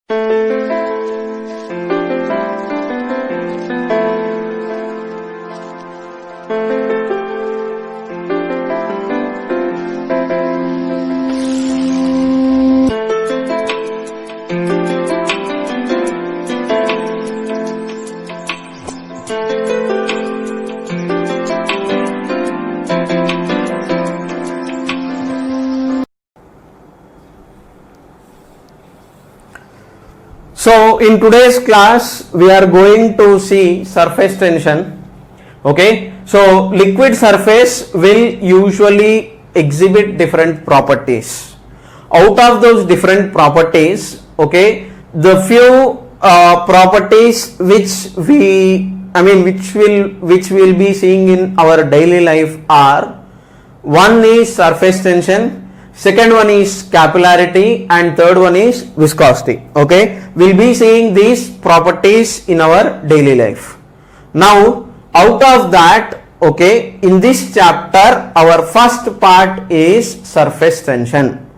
So in today's class we are going to see surface tension. Okay, so liquid surface will usually exhibit different properties. Out of those different properties, okay, the few properties which we'll be seeing in our daily life are: one is surface tension, second one is capillarity, and third one is viscosity. Okay, we'll be seeing these properties in our daily life. Now out of that, okay, in this chapter our first part is surface tension.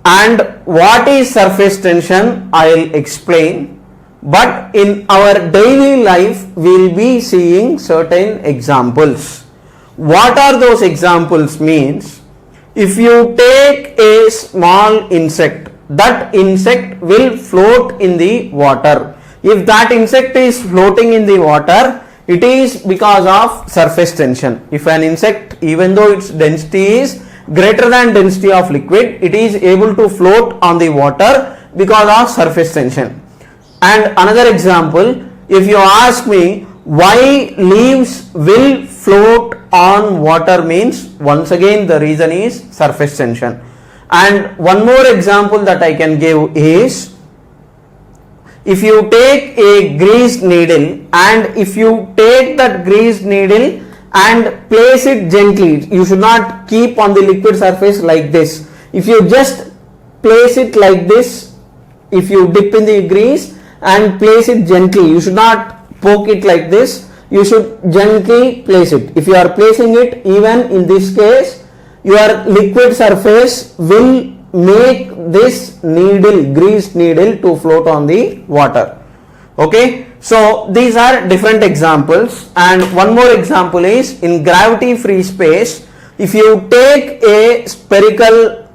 And what is surface tension I'll explain, but in our daily life we'll be seeing certain examples. What are those examples means? If you take a small insect, that insect will float in the water. If that insect is floating in the water, it is because of surface tension. If an insect, even though its density is greater than density of liquid, it is able to float on the water because of surface tension. And another example, if you ask me why leaves will float on water, means once again the reason is surface tension. And one more example that I can give is, if you take a greased needle and if you take that greased needle and place it gently, you should not keep on the liquid surface like this. If you just place it like this, if you dip in the grease and place it gently, you should not poke it like this, you should gently place it. If you are placing it, even in this case, your liquid surface will make this needle, greased needle, to float on the water. Okay, so these are different examples. And one more example is in gravity free space. If you take a spherical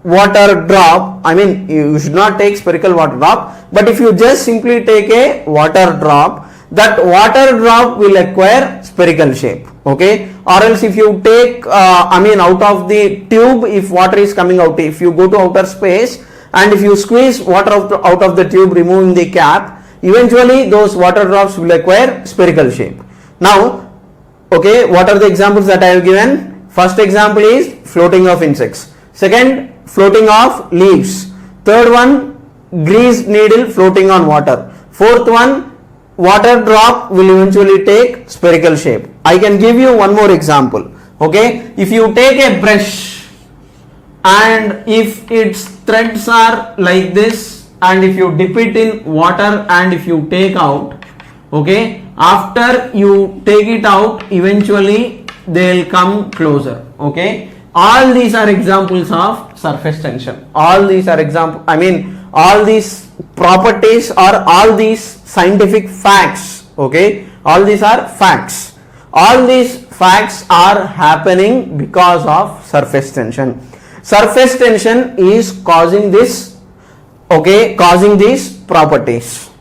water drop, you should not take spherical water drop, but if you just simply take a water drop, that water drop will acquire spherical shape. Okay, or else if you take out of the tube, if water is coming out, if you go to outer space and if you squeeze water out of the tube removing the cap, eventually those water drops will acquire spherical shape. Now, okay, what are the examples that I have given? First example is floating of insects, second floating of leaves, third one greased needle floating on water, fourth one water drop will eventually take spherical shape. I can give you one more example. Okay, if you take a brush and if its threads are like this and if you dip it in water and if you take out, okay, after you take it out, eventually they will come closer. Okay, all these are examples of surface tension. All these are all these properties or all these scientific facts. Okay, all these are facts. All these facts are happening because of surface tension. Surface tension is causing this, okay, causing these properties.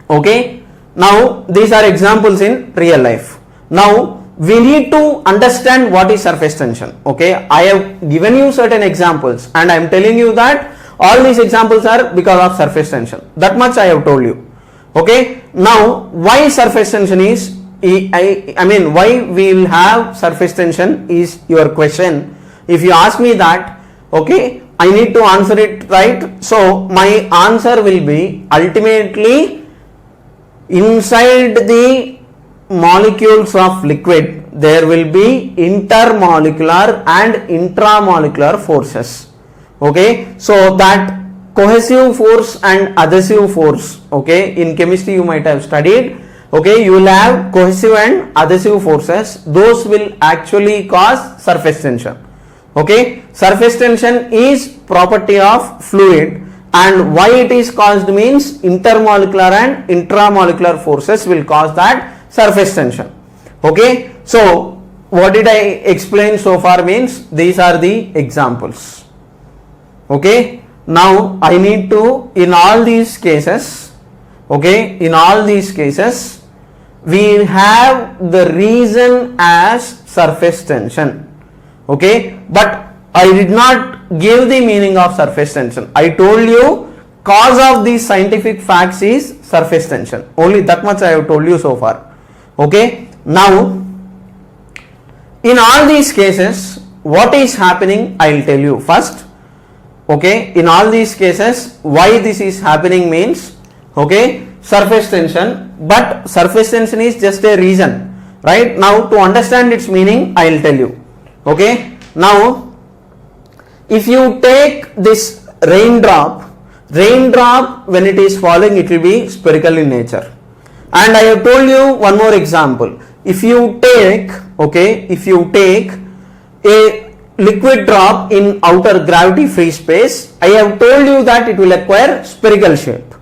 Okay, now these are examples in real life. Now we need to understand what is surface tension. Okay, I have given you certain examples and I am telling you that all these examples are because of surface tension. That much I have told you. Okay, now why surface tension is, why we will have surface tension is your question. If you ask me that, okay, I need to answer it right. So my answer will be, ultimately inside the molecules of liquid there will be intermolecular and intramolecular forces. Okay, so that cohesive force and adhesive force, okay, in chemistry you might have studied. Okay, you will have cohesive and adhesive forces, those will actually cause surface tension. Okay, surface tension is property of fluid and why it is caused means intermolecular and intramolecular forces will cause that surface tension. Okay, so what did I explain so far means these are the examples. Okay, now I need to, in all these cases, okay, in all these cases we have the reason as surface tension. Okay, but I did not give the meaning of surface tension. I told you cause of these scientific facts is surface tension. Only that much I have told you so far. Okay, now in all these cases what is happening I will tell you first. Okay, in all these cases why this is happening means, okay, surface tension, but surface tension is just a reason, right? Now to understand its meaning I will tell you. Okay, now if you take this raindrop when it is falling it will be spherical in nature, and I have told you one more example. If you take, okay, if you take a liquid drop in outer gravity free space, I have told you that it will acquire spherical shape.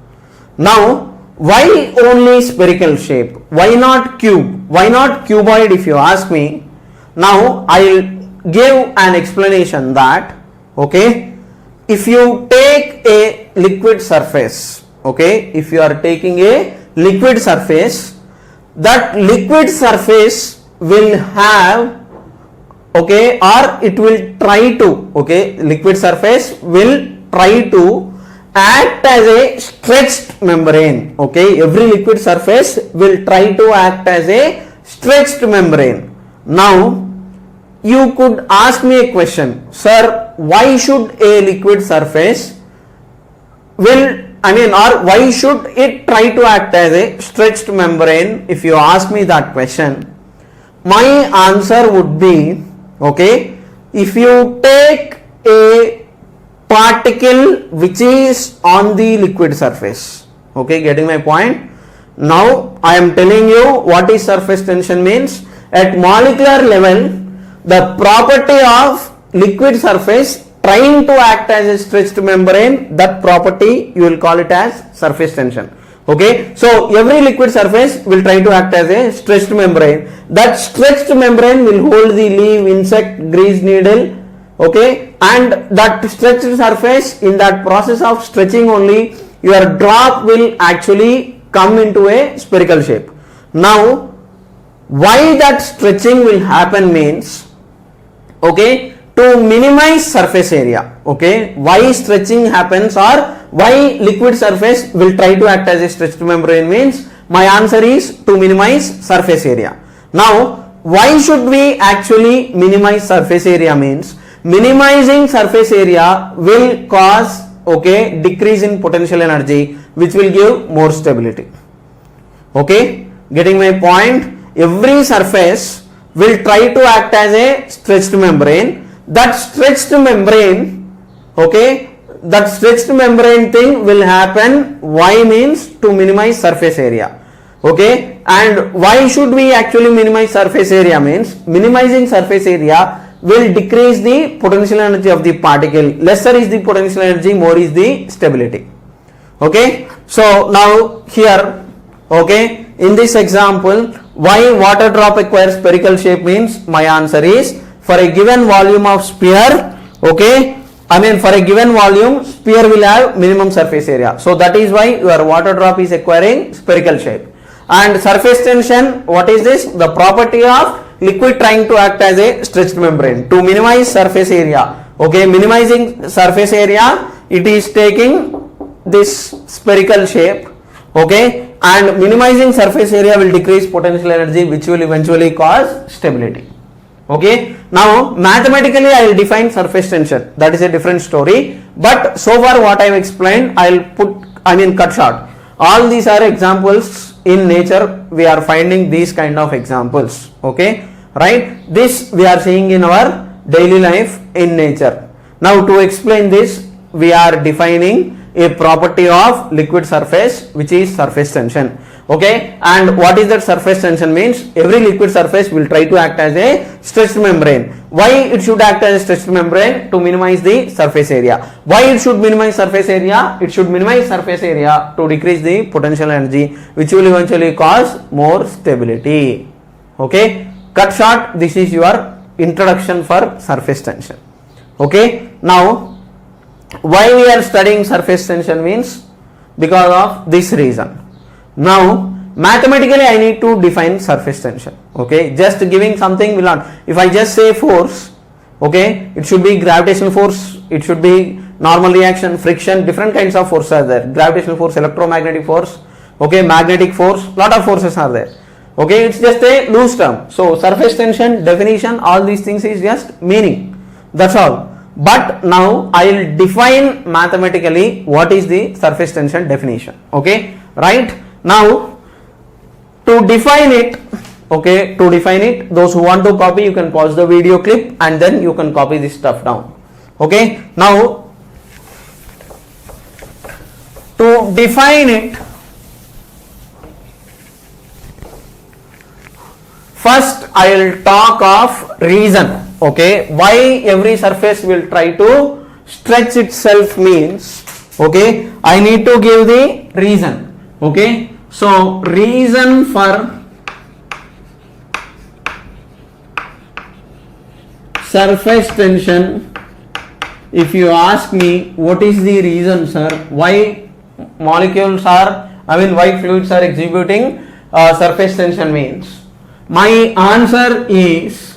Now why only spherical shape? Why not cube? Why not cuboid if you ask me? Now I will give an explanation that, okay, if you take a liquid surface, okay, if you are taking a liquid surface, that liquid surface will have, okay, or it will try to, okay, liquid surface will try to act as a stretched membrane. Okay, every liquid surface will try to act as a stretched membrane. Now you could ask me a question, sir, why should a liquid surface will, I mean, or why should it try to act as a stretched membrane? If you ask me that question, my answer would be, okay, if you take a particle which is on the liquid surface, okay, getting my point? Now I am telling you what is surface tension means. At molecular level, the property of liquid surface trying to act as a stretched membrane, that property you will call it as surface tension. Okay, so every liquid surface will try to act as a stretched membrane. That stretched membrane will hold the leaf, insect, grease needle, okay, and that stretched surface, in that process of stretching only, your drop will actually come into a spherical shape. Now why that stretching will happen means, okay, to minimize surface area. Okay, why stretching happens or why liquid surface will try to act as a stretched membrane means, my answer is to minimize surface area. Now why should we actually minimize surface area means, minimizing surface area will cause, okay, decrease in potential energy, which will give more stability. Okay, getting my point? Every surface will try to act as a stretched membrane. That stretched membrane, okay, that stretched membrane thing will happen. Why means to minimize surface area. Okay, and why should we actually minimize surface area means, minimizing surface area will decrease the potential energy of the particle. Lesser is the potential energy, more is the stability. Okay, so now here, okay, in this example, why water drop acquires spherical shape means, my answer is, for a given volume of sphere, okay, I mean for a given volume, sphere will have minimum surface area. So that is why your water drop is acquiring spherical shape. And surface tension, what is this? The property of liquid trying to act as a stretched membrane. To minimize surface area, okay, minimizing surface area, it is taking this spherical shape, okay, and minimizing surface area will decrease potential energy, which will eventually cause stability. Okay, now mathematically I will define surface tension, that is a different story, but so far what I have explained I will cut short. All these are examples in nature, we are finding these kind of examples, okay, right? This we are seeing in our daily life in nature. Now to explain this, we are defining a property of liquid surface which is surface tension. Okay, and what is that surface tension means? Every liquid surface will try to act as a stretched membrane. Why it should act as a stretched membrane? To minimize the surface area. Why it should minimize surface area? It should minimize surface area to decrease the potential energy, which will eventually cause more stability. Okay, cut short, this is your introduction for surface tension. Okay, now why we are studying surface tension means because of this reason. Now mathematically I need to define surface tension. Okay, just giving something will not. If I just say force, okay, it should be gravitational force, it should be normal reaction, friction, different kinds of forces are there. Gravitational force, electromagnetic force, okay, magnetic force, lot of forces are there. Okay, it's just a loose term. So surface tension definition, all these things is just meaning, that's all. But now I will define mathematically what is the surface tension definition. Okay, right? Now to define it, okay, to define it, those who want to copy, you can pause the video clip and then you can copy this stuff down. Okay, now to define it, first I will talk of reason. Okay, why every surface will try to stretch itself means, okay, I need to give the reason. Okay, so reason for surface tension, if you ask me what is the reason, sir, why molecules are, why fluids are exhibiting surface tension means, my answer is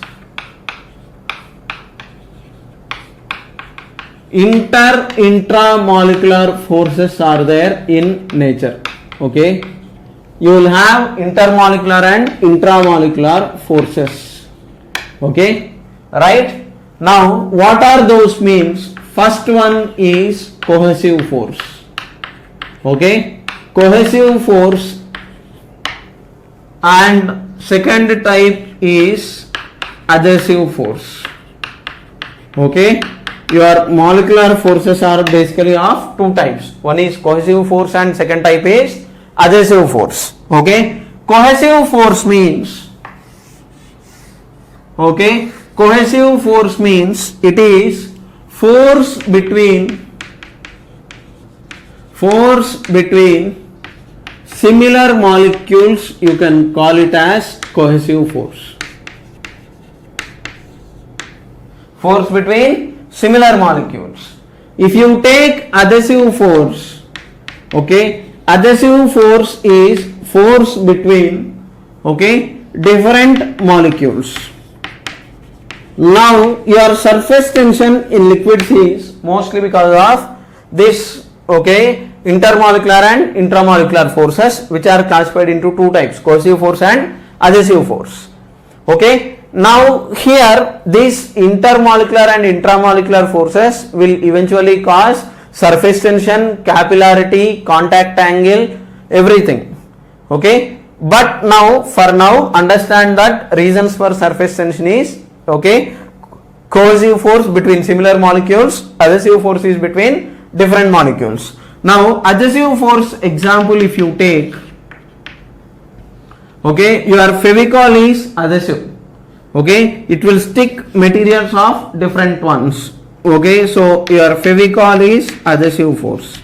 intramolecular forces are there in nature. Okay, you will have intermolecular and intramolecular forces. Okay, right? Now what are those means? First one is cohesive force. Okay, cohesive force, and second type is adhesive force. Okay, your molecular forces are basically of two types. One is cohesive force and second type is adhesive force. Okay, cohesive force means, okay, cohesive force means it is force between similar molecules, you can call it as cohesive force. Force between similar molecules. If you take adhesive force, okay, adhesive force is force between, okay, different molecules. Now your surface tension in liquids is mostly because of this, okay, intermolecular and intramolecular forces, which are classified into two types, cohesive force and adhesive force. Okay, now here these intermolecular and intramolecular forces will eventually cause surface tension, capillarity, contact angle, everything. Okay, but now for now understand that reasons for surface tension is, okay, cohesive force between similar molecules, adhesive force is between different molecules. Now adhesive force example if you take, okay, your Fevicol is adhesive. Okay, it will stick materials of different ones. Okay, so your Fevicol is adhesive force.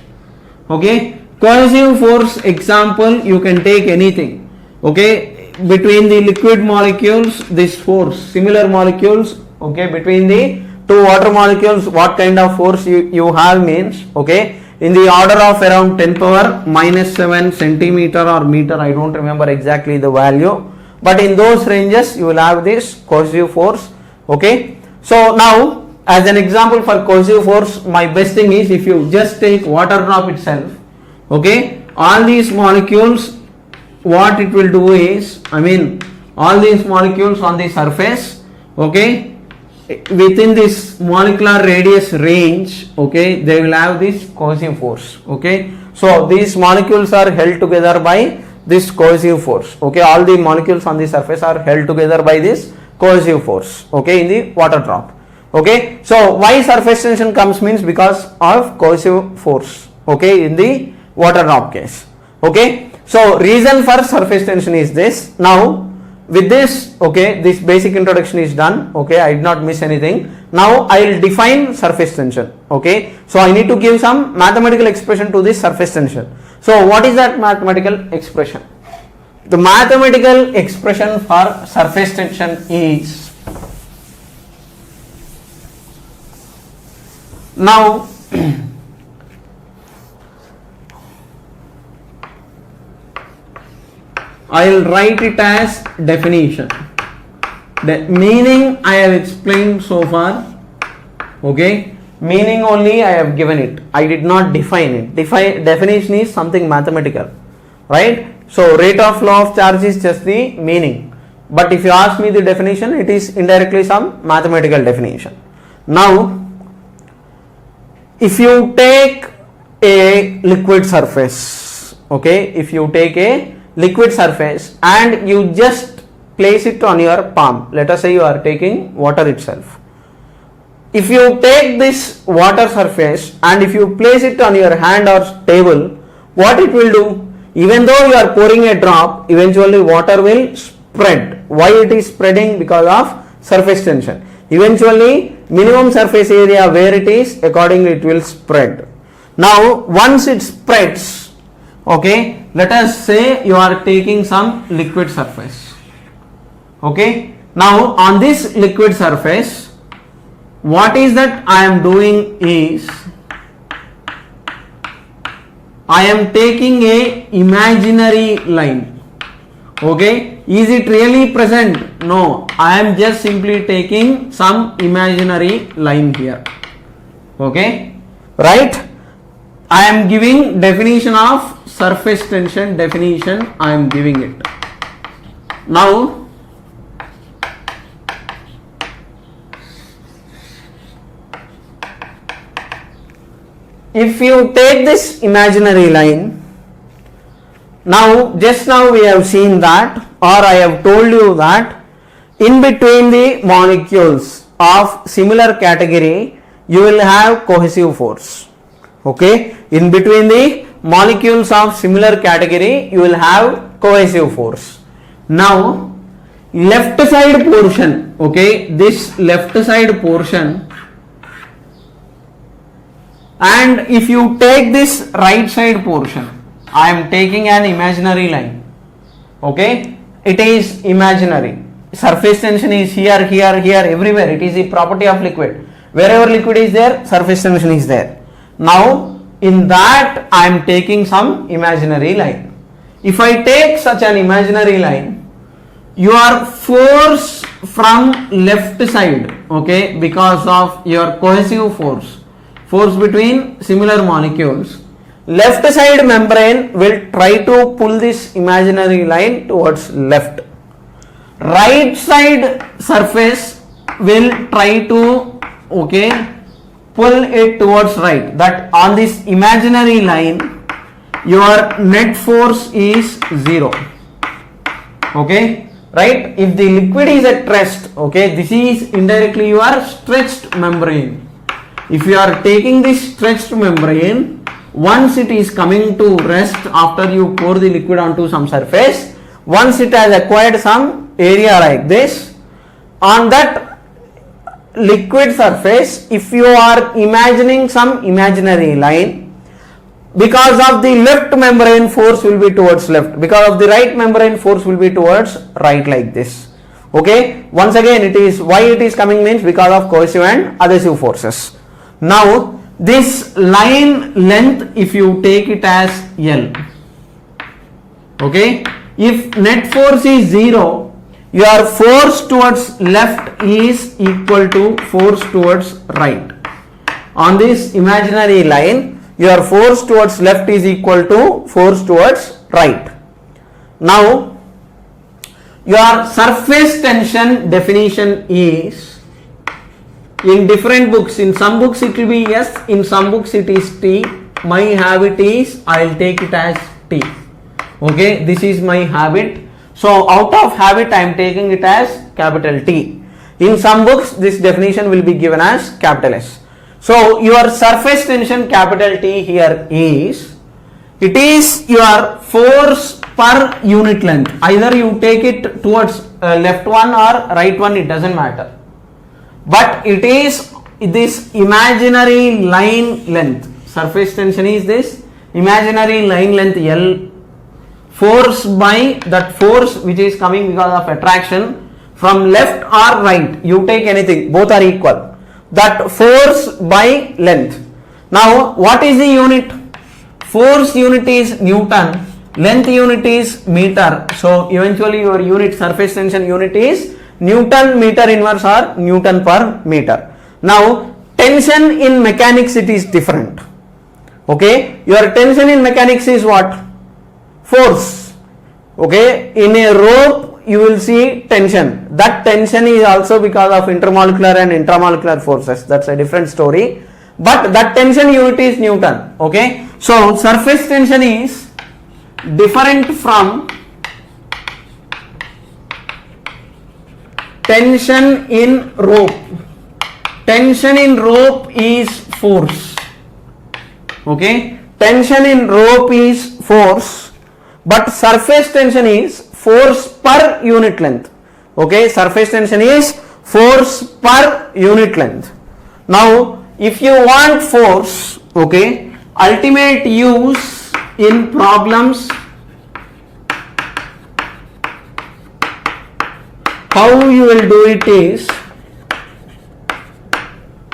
Okay, cohesive force example you can take anything. Okay, between the liquid molecules, this force, similar molecules, okay, between the two water molecules, what kind of force you have means, okay, in the order of around 10 power minus 7 centimeter or meter, I don't remember exactly the value, but in those ranges you will have this cohesive force. Okay, so now as an example for cohesive force, my best thing is if you just take water drop itself, okay, all these molecules, what it will do is, all these molecules on the surface, okay, within this molecular radius range, okay, they will have this cohesive force. Okay, so these molecules are held together by this cohesive force. Okay, all the molecules on the surface are held together by this cohesive force, okay, in the water drop. Okay, so why surface tension comes means because of cohesive force. okay, in the water drop case. Okay, so reason for surface tension is this. Now with this, okay, this basic introduction is done. Okay, I did not miss anything. Now I will define surface tension. Okay, so I need to give some mathematical expression to this surface tension. So what is that mathematical expression? The mathematical expression for surface tension is, now I will write it as definition. The meaning I have explained so far. Okay, meaning only I have given it. I did not define it. Definition is something mathematical, right? So rate of flow of charge is just the meaning. But if you ask me the definition, it is indirectly some mathematical definition. Now, if you take a liquid surface, okay, if you take a liquid surface and you just place it on your palm, let us say you are taking water itself. If you take this water surface and if you place it on your hand or table, what it will do? Even though you are pouring a drop, eventually water will spread. Why it is spreading? Because of surface tension. Eventually minimum surface area where it is, accordingly it will spread. Now once it spreads, okay, let us say you are taking some liquid surface. Okay, now on this liquid surface, what is that I am doing is, I am taking a imaginary line. Okay, is it really present? No, I am just simply taking some imaginary line here. Okay, right? I am giving definition of surface tension, definition I am giving it. Now if you take this imaginary line, now just now we have seen that, or I have told you that in between the molecules of similar category you will have cohesive force. Okay, in between the molecules of similar category you will have cohesive force. Now left side portion, okay, this left side portion, and if you take this right side portion, I am taking an imaginary line. Okay, it is imaginary. Surface tension is here, here, here, everywhere. It is the property of liquid. Wherever liquid is there, surface tension is there. Now in that I am taking some imaginary line. If I take such an imaginary line, your force from left side, okay, because of your cohesive force between similar molecules, left side membrane will try to pull this imaginary line towards left. Right side surface will try to, okay, pull it towards right. That on this imaginary line your net force is 0. Okay, right? If the liquid is at rest, okay, this is indirectly your stretched membrane. If you are taking this stretched membrane, once it is coming to rest after you pour the liquid onto some surface, once it has acquired some area like this, on that liquid surface, if you are imagining some imaginary line, because of the left membrane force will be towards left, because of the right membrane force will be towards right, like this. Okay, once again it is, why it is coming means because of cohesive and adhesive forces. Now this line length, if you take it as L, okay, if net force is 0, your force towards left is equal to force towards right. On this imaginary line, your force towards left is equal to force towards right. Now your surface tension definition is, in different books, in some books it will be S, in some books it is T. My habit is, I will take it as T. Okay, this is my habit. So out of habit I am taking it as capital T. In some books this definition will be given as capital S. So your surface tension capital T here is, it is your force per unit length. Either you take it towards left one or right one, it doesn't matter. But it is this imaginary line length. Surface tension is this imaginary line length L, force by that force which is coming because of attraction from left or right. You take anything, both are equal. That force by length. Now what is the unit? Force unit is Newton, length unit is meter. So eventually your unit, surface tension unit is Newton meter inverse or Newton per meter. Now tension in mechanics, it is different. Okay, your tension in mechanics is what? Force. Okay, in a rope you will see tension. That tension is also because of intermolecular and intramolecular forces. That's a different story. But that tension unit is Newton. Okay, so surface tension is different from tension in rope. Tension in rope is force. Okay, tension in rope is force, but surface tension is force per unit length. Okay, surface tension is force per unit length. Now if you want force, okay, ultimate use in problems, how you will do it is,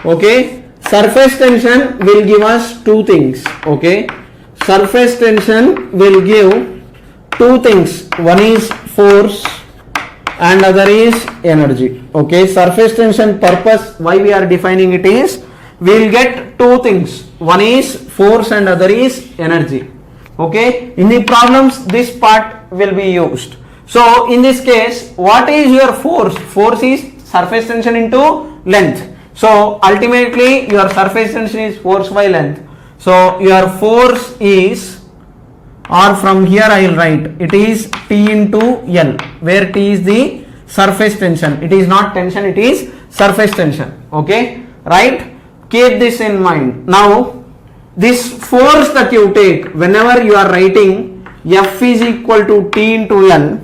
okay, surface tension will give us two things. Okay, surface tension will give two things. One is force and other is energy. Okay, surface tension purpose why we are defining it is, we will get two things. One is force and other is energy. Okay, in the problems this part will be used. So in this case, what is your force? Force is surface tension into length. So ultimately your surface tension is force by length. So your force is, or from here I will write, it is T into L, where T is the surface tension. It is not tension, it is surface tension. Okay, right? Keep this in mind. Now this force that you take whenever you are writing F is equal to T into L.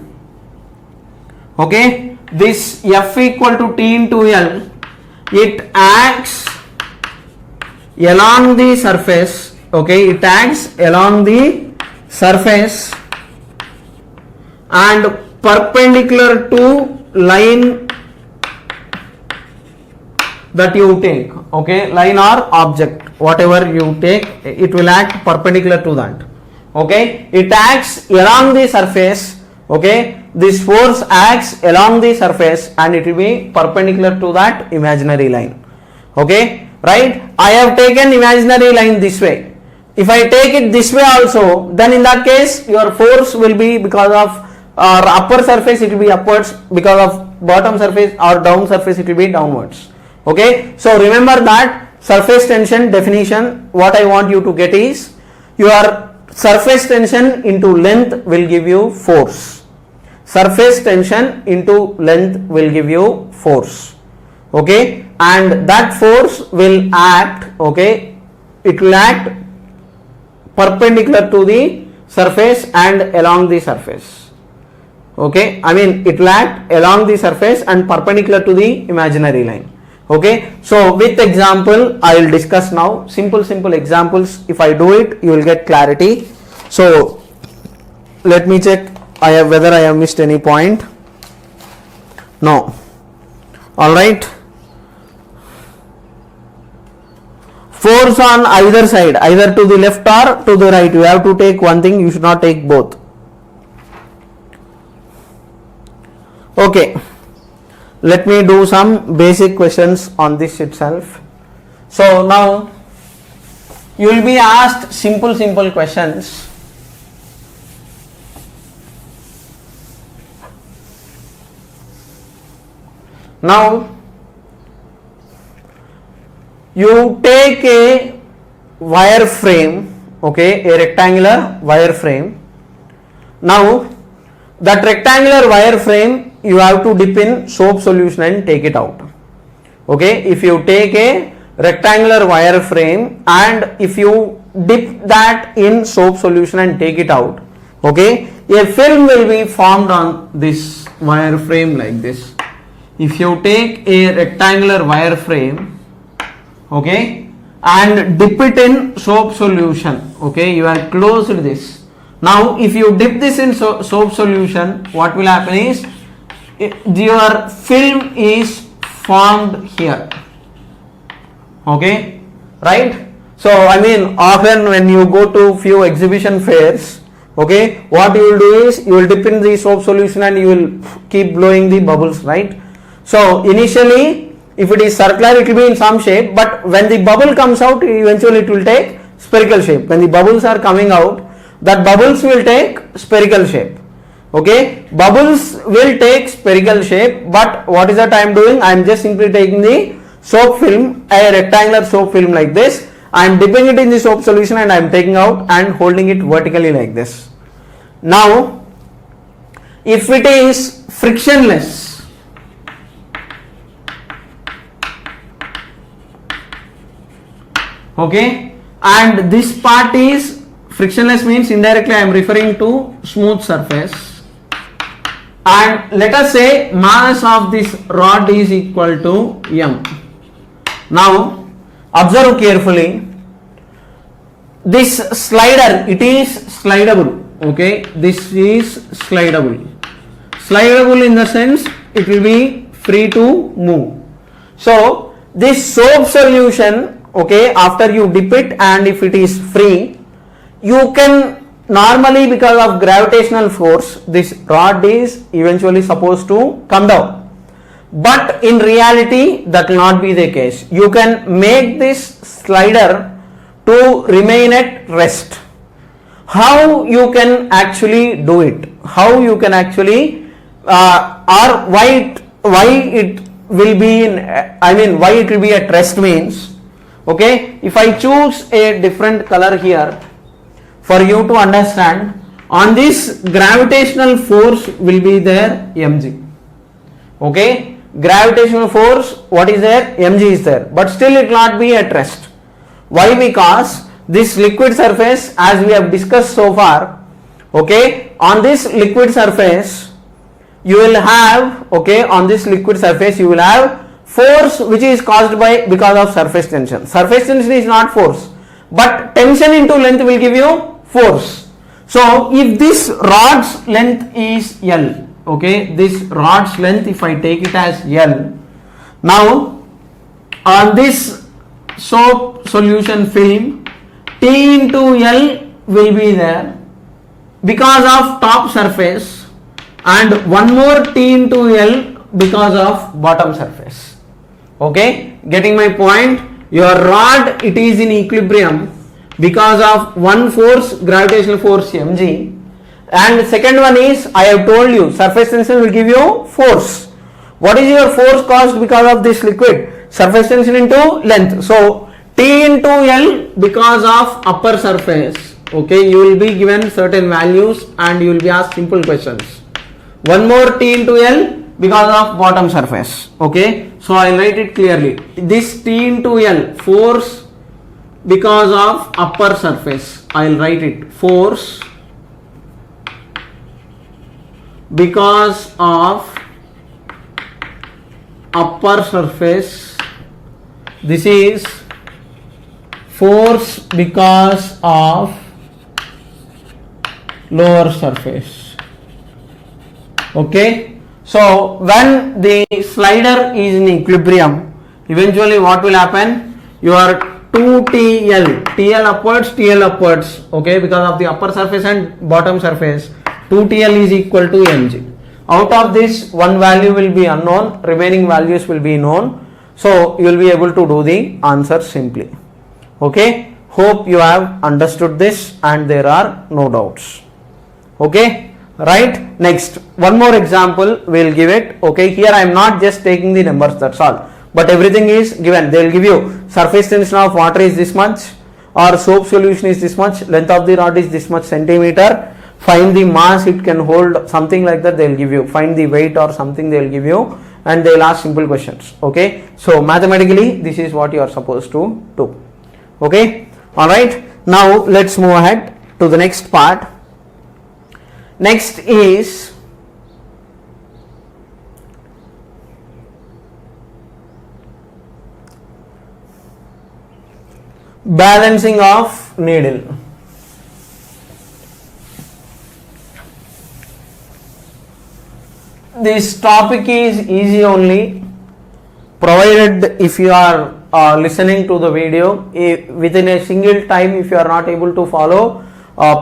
Okay, this F equal to T into L, it acts along the surface. Okay, it acts along the surface and perpendicular to line that you take. Okay, line or object, whatever you take, it will act perpendicular to that. Okay, it acts along the surface. Okay, this force acts along the surface and it will be perpendicular to that imaginary line. Okay, right? I have taken imaginary line this way. If I take it this way also, then in that case your force will be because of upper surface, it will be upwards, because of bottom surface or down surface, it will be downwards. Okay, so remember that surface tension definition. What I want you to get is, your surface tension into length will give you force. Surface tension into length will give you force. Okay, and that force will act, okay, it will act perpendicular to the surface and along the surface. Okay, I mean it will act along the surface and perpendicular to the imaginary line. Okay, so with example I will discuss now. Simple examples. If I do it, you will get clarity. So let me check whether I have missed any point. No. All right. Force on either side, either to the left or to the right. You have to take one thing, you should not take both. Okay. Let me do some basic questions on this itself. So now you will be asked simple questions. Now you take a wire frame, okay, a rectangular wire frame. Now that rectangular wire frame you have to dip in soap solution and take it out. Okay, if you take a rectangular wire frame, and if you dip that in soap solution and take it out, okay, a film will be formed on this wire frame like this. If you take a rectangular wire frame, okay, and dip it in soap solution, okay, you have closed this. Now if you dip this in soap solution, what will happen is your film is formed here, okay, right? So I mean, often when you go to few exhibition fairs, okay, what you will do is you will dip in the soap solution and you will keep blowing the bubbles, right? So initially if it is circular, it will be in some shape, but when the bubble comes out, eventually it will take spherical shape. When the bubbles are coming out, that bubbles will take spherical shape, okay, bubbles will take spherical shape. But what is that I am doing? I am just simply taking the soap film, a rectangular soap film like this, I am dipping it in the soap solution and I am taking out and holding it vertically like this. Now if it is frictionless, okay, and this part is frictionless, means indirectly I am referring to smooth surface, and let us say mass of this rod is equal to m. Now observe carefully, this slider, it is slidable, okay, this is slidable in the sense it will be free to move. So this soap solution, okay, after you dip it and if it is free, you can normally, because of gravitational force, this rod is eventually supposed to come down. But in reality that will not be the case. You can make this slider to remain at rest. How you can actually do it? How you can actually or why it will be in, I mean why it will be at rest means, okay, if I choose a different color here for you to understand, on this gravitational force will be there mg, okay, gravitational force, what is there? Mg is there, but still it will not be at rest. Why? Because this liquid surface, as we have discussed so far, okay, on this liquid surface you will have, okay, on this liquid surface you will have force which is caused by, because of surface tension. Surface tension is not force, but tension into length will give you force. So if this rod's length is L, okay, this rod's length, if I take it as L, now on this soap solution film, T into L will be there because of top surface, and one more T into L because of bottom surface, okay, getting my point? Your rod, it is in equilibrium because of one force, gravitational force mg, and second one is, I have told you, surface tension will give you force. What is your force caused because of this liquid? Surface tension into length. So T into L because of upper surface, okay, you will be given certain values and you will be asked simple questions. One more T into L because of bottom surface, okay, so I will write it clearly. This T into L, force because of upper surface, I will write it, force because of upper surface, this is force because of lower surface, okay. So when the slider is in equilibrium, eventually what will happen? Your 2TL, TL upwards, okay, because of the upper surface and bottom surface, 2TL is equal to mg. Out of this, one value will be unknown, remaining values will be known. So you will be able to do the answer simply, okay. Hope you have understood this and there are no doubts, okay. Right, next one more example we will give it, okay. Here I am not just taking the numbers, that's all, but everything is given. They will give you surface tension of water is this much, or soap solution is this much, length of the rod is this much centimeter, find the mass it can hold, something like that they will give you, find the weight or something they will give you, and they'll ask simple questions. Okay, so mathematically this is what you are supposed to do. Okay, all right, now let's move ahead to the next part. Next is balancing of needle. This topic is easy only, provided if you are listening to the video within a single time. If you are not able to follow,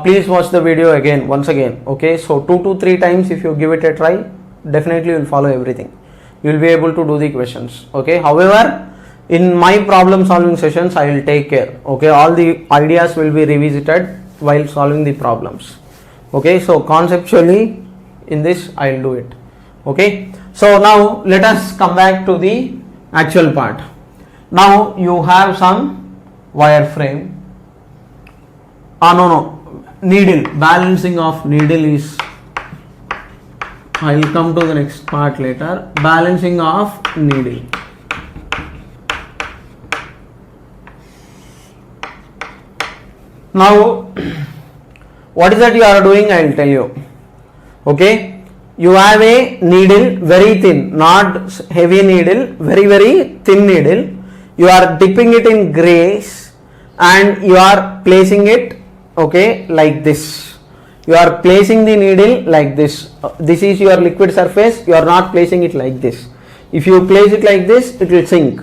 please watch the video again, once again. Okay, so 2 to 3 times if you give it a try, definitely you will follow everything. You will be able to do the questions. Okay, however, in my problem solving sessions I will take care. Okay, all the ideas will be revisited while solving the problems. Okay, so conceptually in this I will do it. Okay, so now let us come back to the actual part. Now you have some wire frame. Needle, balancing of needle is, I will come to the next part later. Balancing of needle. Now what is that you are doing, I will tell you. Okay, you have a needle, very thin, not heavy needle, very thin needle. You are dipping it in grease and you are placing it, okay, like this. You are placing the needle like this. This is your liquid surface. You are not placing it like this. If you place it like this, it will sink.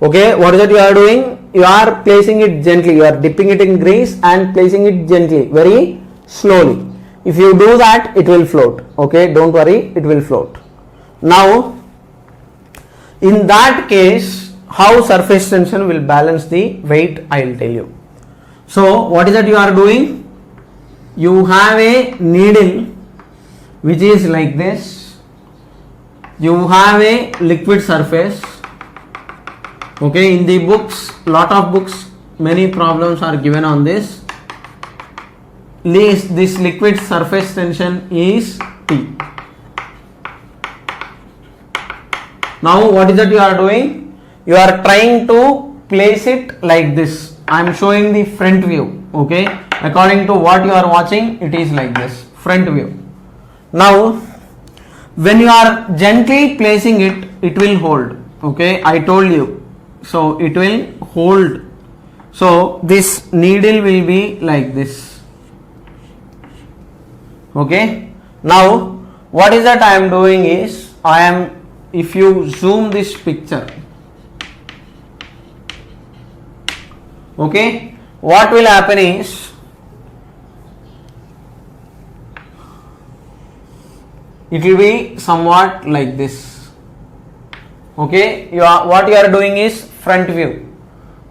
Okay, what is that you are doing? You are placing it gently. You are dipping it in grease and placing it gently, very slowly. If you do that, it will float. Okay, don't worry, it will float. Now, in that case, how surface tension will balance the weight, I will tell you. So, what is that you are doing? You have a needle which is like this. You have a liquid surface. Okay, in the books, lot of books, many problems are given on this. This liquid surface tension is T. Now what is that you are doing? You are trying to place it like this. I am showing the front view. Okay, according to what you are watching, it is like this, front view. Now when you are gently placing it, it will hold. Okay, I told you. So it will hold. So this needle will be like this. Okay, now what is that I am doing is, if you zoom this picture, okay, what will happen is, it will be somewhat like this. Okay, what you are doing is front view.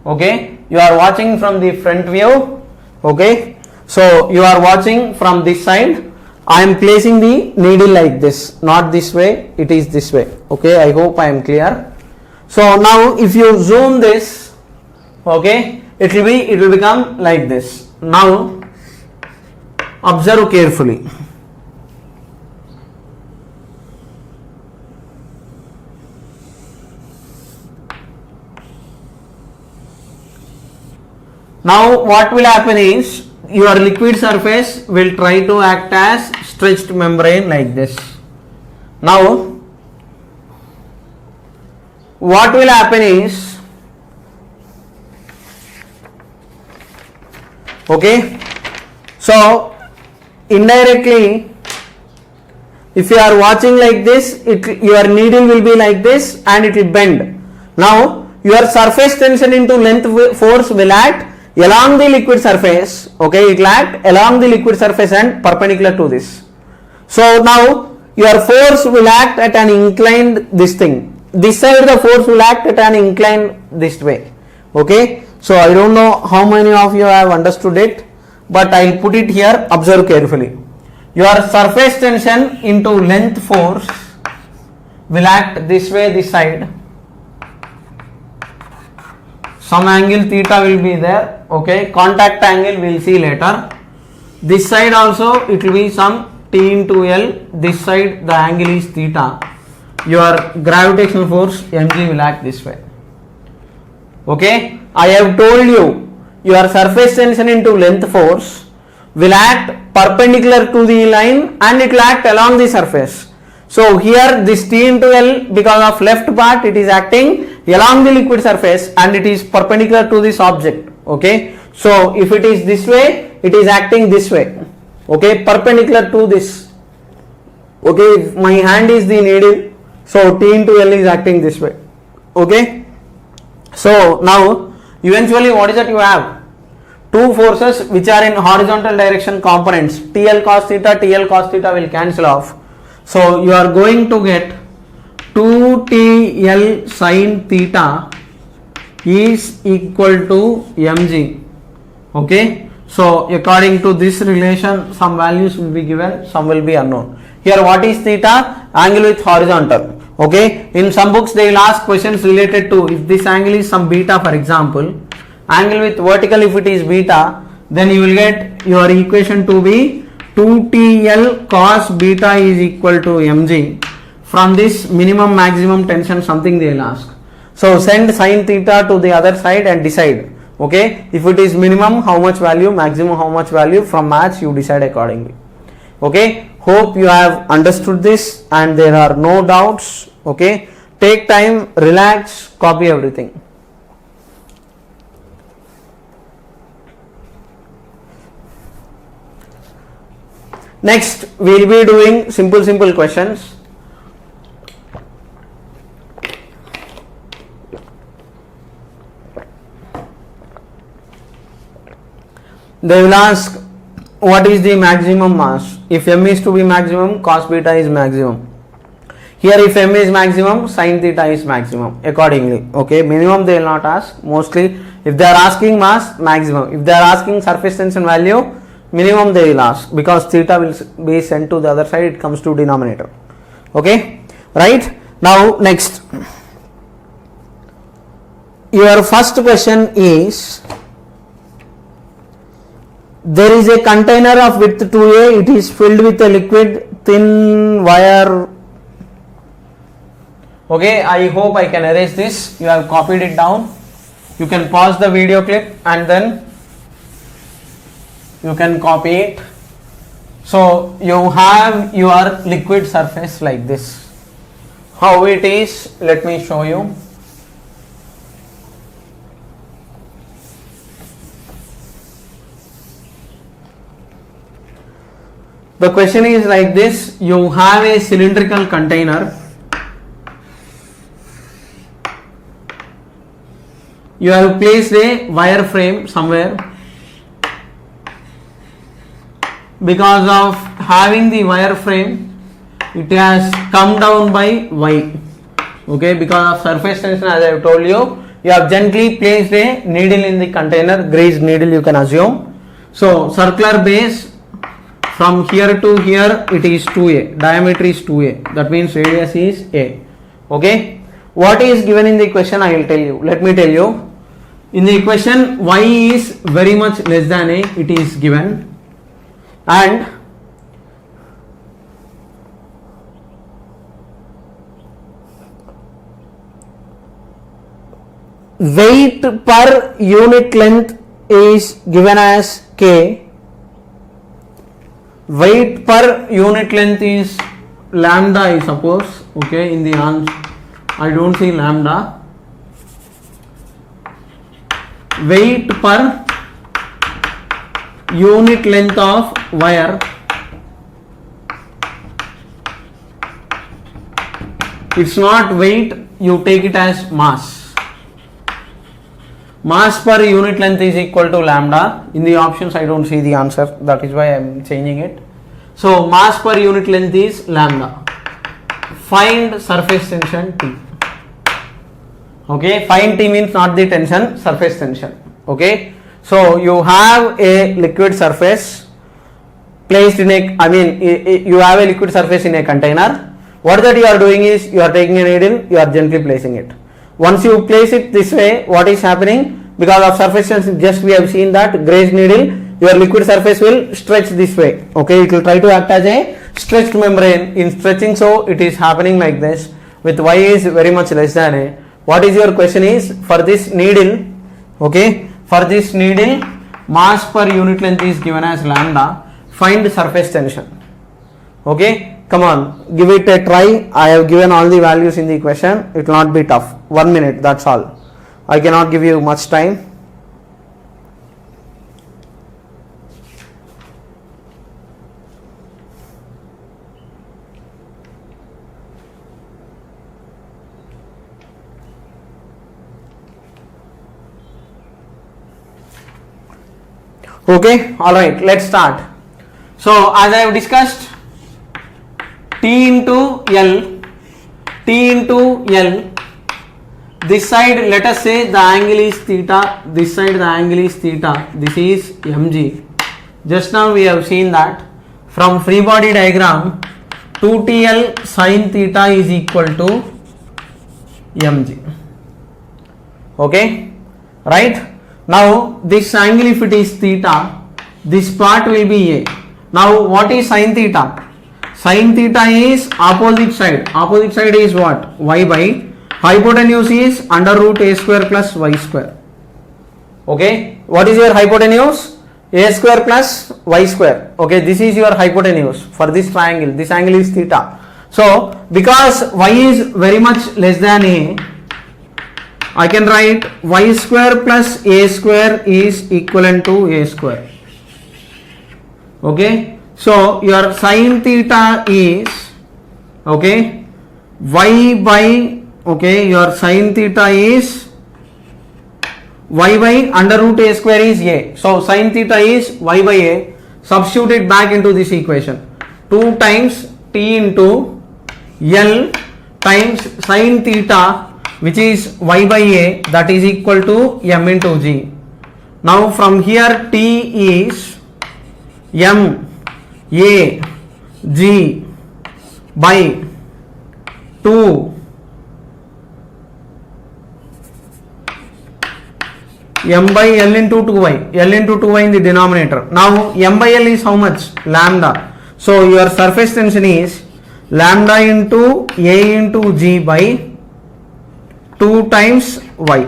Okay, you are watching from the front view. Okay, so you are watching from this side. I am placing the needle like this, not this way, it is this way. Okay, I hope I am clear. So now if you zoom this, okay, it will become like this. Now observe carefully. Now what will happen is, your liquid surface will try to act as stretched membrane like this. Now what will happen is, okay, so indirectly if you are watching like this, your needle will be like this and it will bend. Now your surface tension into length force will act along the liquid surface. Okay, it will act along the liquid surface and perpendicular to this. So now your force will act at an inclined this thing. This side the force will act at an inclined this way. Okay, so I don't know how many of you have understood it, but I will put it here. Observe carefully. Your surface tension into length force will act this way, this side. Some angle theta will be there. Okay, contact angle we will see later. This side also it will be some T into L. This side the angle is theta. your gravitational force mg will act this way. Okay, I have told you your surface tension into length force will act perpendicular to the line and it will act along the surface. So here this T into L, because of left part, it is acting along the liquid surface and it is perpendicular to this object. Okay, so if it is this way, it is acting this way. Okay, perpendicular to this. Okay, if my hand is the needle, so T into L is acting this way. Okay, so now eventually what is that you have? Two forces which are in horizontal direction components, TL cos theta, TL cos theta will cancel off. So you are going to get 2TL sin theta is equal to mg. Okay, so according to this relation, some values will be given, some will be unknown. Here what is theta? Angle with horizontal. Okay, in some books they will ask questions related to if this angle is some beta, for example, angle with vertical if it is beta, then you will get your equation to be 2TL cos beta is equal to mg. From this minimum maximum tension something they will ask. So send sin theta to the other side and decide. Okay, if it is minimum how much value, maximum how much value, from maths you decide accordingly. Okay, hope you have understood this and there are no doubts. Okay, take time, relax, copy everything. Next we will be doing simple questions. They will ask what is the maximum mass. If m is to be maximum, cos beta is maximum. Here if m is maximum, sin theta is maximum accordingly. Okay, minimum they will not ask. Mostly if they are asking mass, maximum. If they are asking surface tension value, minimum they will ask, because theta will be sent to the other side, it comes to denominator. Okay, right? Now next, your first question is, there is a container of width 2a, it is filled with a liquid thin wire. Okay, I hope I can erase this. You have copied it down. You can pause the video clip and then you can copy it. So you have your liquid surface like this. How it is, let me show you. The question is like this: you have a cylindrical container. You have placed a wire frame somewhere. Because of having the wire frame, it has come down by y. Okay, because of surface tension, as I have told you, you have gently placed a needle in the container, greased needle you can assume. So circular base, from here to here it is 2a, diameter is 2a, that means radius is a. Okay, what is given in the question I will tell you. Let me tell you. In the equation, y is very much less than a, it is given, and weight per unit length is given as k. Weight per unit length is lambda, I suppose. Okay, in the answer I don't see lambda. Weight per unit length of wire, it's not weight, you take it as mass. Mass per unit length is equal to lambda. In the options I don't see the answer, that is why I am changing it. So mass per unit length is lambda. Find surface tension T. Okay, find T means not the tension, surface tension. Okay, so you have a liquid surface placed in a, you have a liquid surface in a container. What that you are doing is, you are taking a needle, you are gently placing it. Once you place it this way, what is happening? Because of surface tension, just we have seen that grazed needle, your liquid surface will stretch this way. Okay, it will try to act as a stretched membrane in stretching, so it is happening like this. with y is very much less than a. What is your question is, for this needle, okay, for this needle mass per unit length is given as lambda, find surface tension. Okay, come on, give it a try. I have given all the values in the question. It will not be tough. 1 minute, that's all. I cannot give you much time. Okay, all right, let's start. So as I have discussed, T into L, this side let us say the angle is theta, this side the angle is theta, this is mg. Just now we have seen that from free body diagram 2TL sin theta is equal to mg. Okay, right? Now this angle, if it is theta, this part will be a. Now what is sin theta? Sin theta is opposite side. Opposite side is what? Y by hypotenuse is under root a square plus y square. Okay, what is your hypotenuse? A square plus y square. Okay, this is your hypotenuse for this triangle. This angle is theta. So because y is very much less than a, I can write y square plus a square is equivalent to a square. Okay, so your sin theta is, okay, y by, okay, your sin theta is y by under root a square is a. So sin theta is y by a. Substitute it back into this equation. 2 times t into L times sin theta, which is y by a, that is equal to m into g. Now from here t is m a g by 2 m by l into 2y, l into 2y in the denominator. Now m by l is how much? Lambda. So your surface tension is lambda into a into g by 2 times y.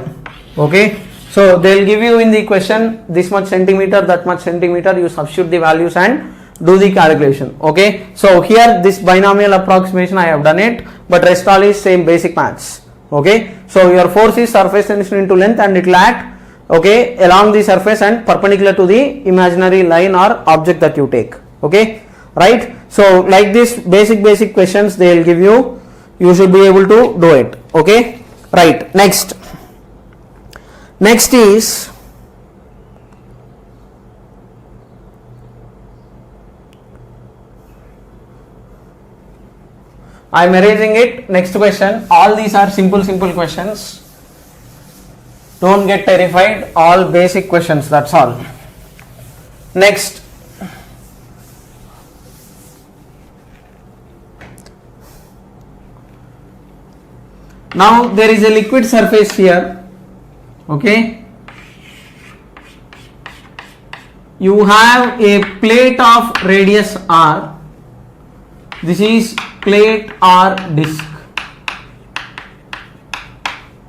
Okay, so they will give you in the question this much centimeter, that much centimeter. You substitute the values and do the calculation. Okay, so here this binomial approximation I have done it, but rest all is same basic maths. Okay, so your force is surface tension into length, and it will act, okay, along the surface and perpendicular to the imaginary line or object that you take. Okay, right? So like this basic questions they will give you. You should be able to do it. Okay. Right, next is I am erasing it. Next question. All these are simple questions. Don't get terrified. All basic questions, that's all. Next. Now there is a liquid surface here. Okay, you have a plate of radius r. This is plate or disc.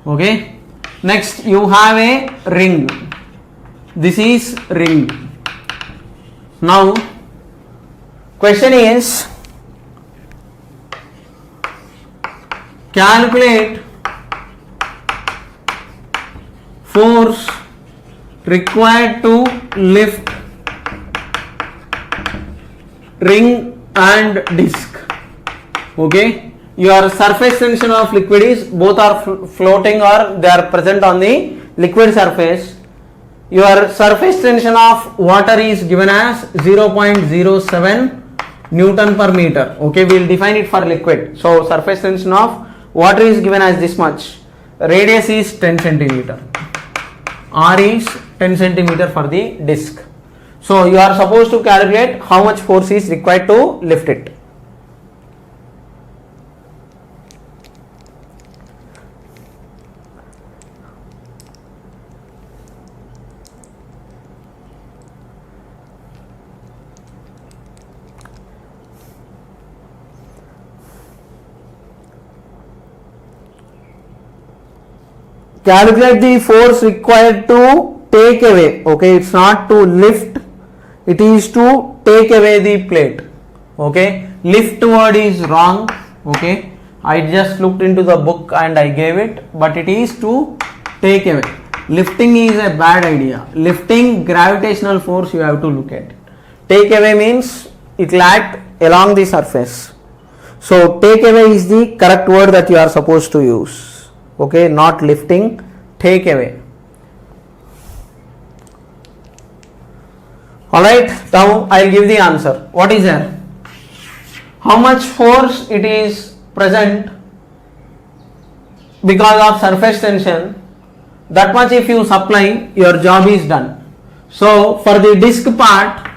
Okay, next you have a ring. This is ring. Now question is, calculate force required to lift ring and disc. Okay, your surface tension of liquid is both are floating or they are present on the liquid surface. Your surface tension of water is given as 0.07 Newton per meter. Okay, we will define it for liquid. So surface tension of water is given as this much. Radius is 10 centimeter. R is 10 centimeter for the disc. So you are supposed to calculate how much force is required to lift it. calculate the force required to take away. Okay, it's not to lift, it is to take away the plate. Okay, lift word is wrong. Okay, I just looked into the book and I gave it, but it is to take away. Lifting is a bad idea. Lifting, gravitational force you have to look at. Take away means it will act along the surface. So take away is the correct word that you are supposed to use. Okay, not lifting, take away. Alright, now I will give the answer. What is there? How much force it is present because of surface tension, that much if you supply, your job is done. So for the disc part,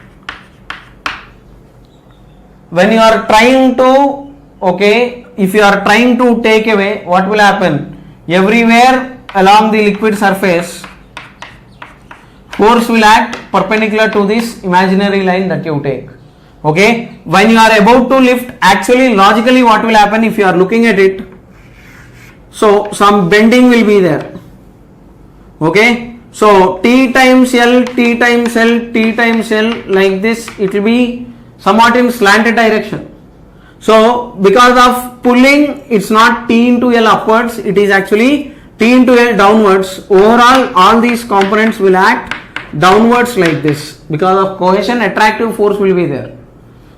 when you are trying to, okay, if you are trying to take away, what will happen? Everywhere along the liquid surface, force will act perpendicular to this imaginary line that you take. Okay, when you are about to lift, actually logically what will happen if you are looking at it? So some bending will be there. Okay, so T times L, T times L, T times L, like this, it will be somewhat in slanted direction. So because of pulling, it's not T into L upwards, it is actually T into L downwards. Overall, all these components will act downwards like this. Because of cohesion, attractive force will be there.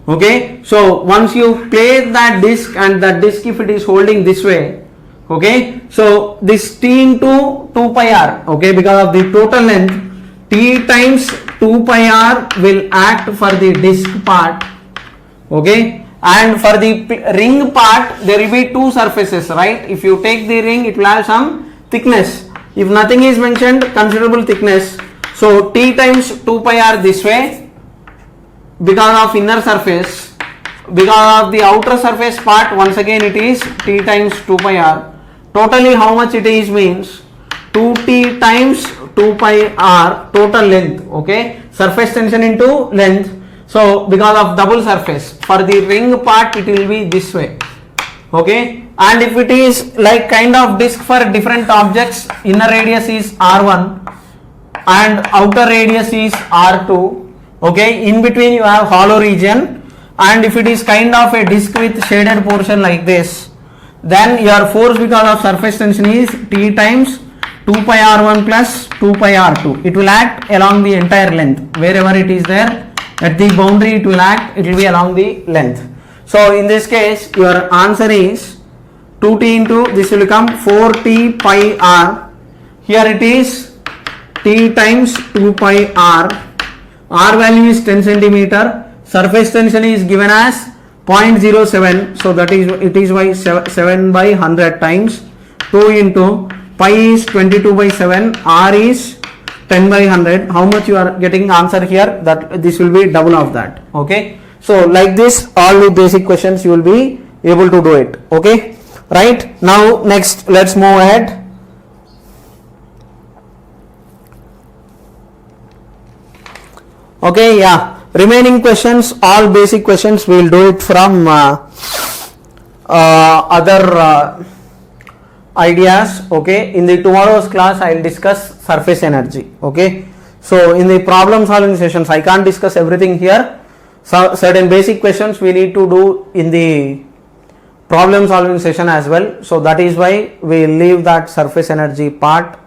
Okay, so once you place that disc, and that disc if it is holding this way, okay, so this T into 2 pi r, okay, because of the total length, T times 2 pi r will act for the disc part. Okay, and for the ring part there will be two surfaces, right? If you take the ring, it will have some thickness. If nothing is mentioned, considerable thickness. So T times 2 pi r this way because of inner surface. Because of the outer surface part, once again it is T times 2 pi r. Totally how much it is means 2T times 2 pi r total length. Okay, surface tension into length. So because of double surface, for the ring part it will be this way. Okay, and if it is like kind of disc for different objects, inner radius is r1 and outer radius is r2. Okay, in between you have hollow region, and if it is kind of a disc with shaded portion like this, then your force because of surface tension is T times 2 pi r1 plus 2 pi r2. It will act along the entire length. Wherever it is there, at the boundary it will act, it will be along the length. So in this case, your answer is 2T into, this will become 4T pi r. Here it is T times 2 pi r. R value is 10 centimeter. Surface tension is given as 0.07. So that is, it is by 7 by 100 times 2 into pi is 22 by 7. R is 10 by 100. How much you are getting answer here? That this will be double of that. Okay. So like this, all the basic questions you will be able to do it. Okay. Right. Now next, let's move ahead. Okay. Yeah. Remaining questions, all basic questions, we will do it from other ideas. Okay. In the tomorrow's class, I will discuss surface energy. Okay. So in the problem solving sessions, I can't discuss everything here. So certain basic questions we need to do in the problem solving session as well. So that is why we leave that surface energy part.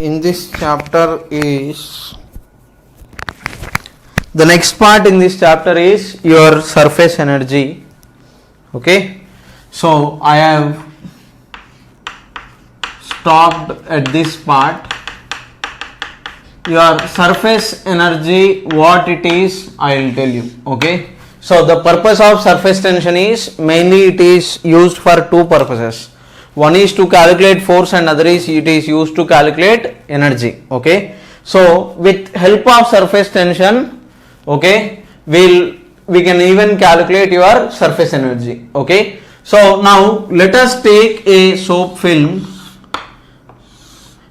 In this chapter is, the next part in this chapter is your surface energy. Okay, so I have stopped at this part. your surface energy, what it is, I will tell you. Okay. So the purpose of surface tension is mainly it is used for two purposes. One is to calculate force and other is it is used to calculate energy. Okay. So with help of surface tension, okay, we can even calculate your surface energy. Okay. So now let us take a soap film.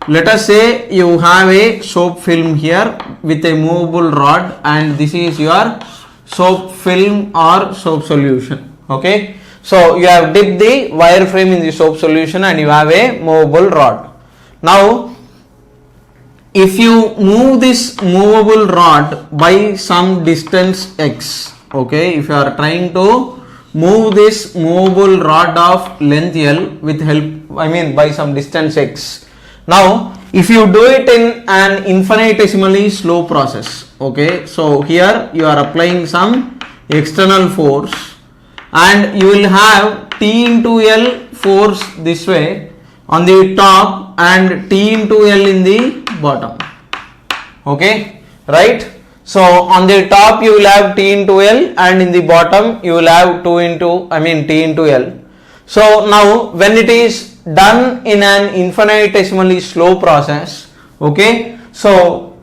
Let us say you have a soap film here with a movable rod and this is your soap film or soap solution. Okay. So you have dipped the wire frame in the soap solution and you have a movable rod. Now if you move this movable rod by some distance x, okay, if you are trying to move this movable rod of length L with help, by some distance x. Now if you do it in an infinitesimally slow process, okay, so here you are applying some external force and you will have T into L force this way on the top and T into L in the bottom. Okay, right? So on the top you will have T into L and in the bottom you will have T into L. So now when it is done in an infinitesimally slow process, okay, so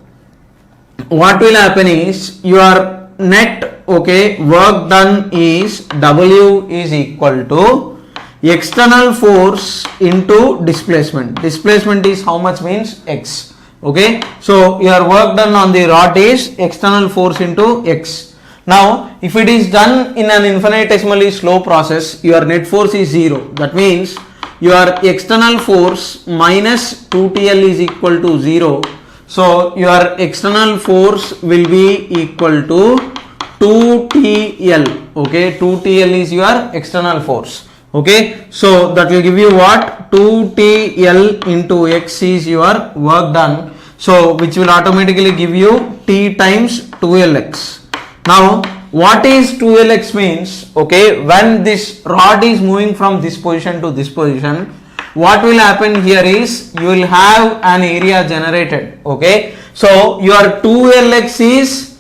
what will happen is your net, okay, work done is W is equal to external force into displacement. Displacement is how much means x. Okay, so your work done on the rod is external force into x. Now if it is done in an infinitesimally slow process, your net force is 0. That means your external force minus 2TL is equal to 0. So your external force will be equal to 2TL. Okay, 2TL is your external force. Okay, so that will give you what? 2TL into x is your work done. So which will automatically give you T times 2Lx. Now what is 2Lx means? Okay, when this rod is moving from this position to this position, what will happen here is you will have an area generated. Okay, so your 2Lx is,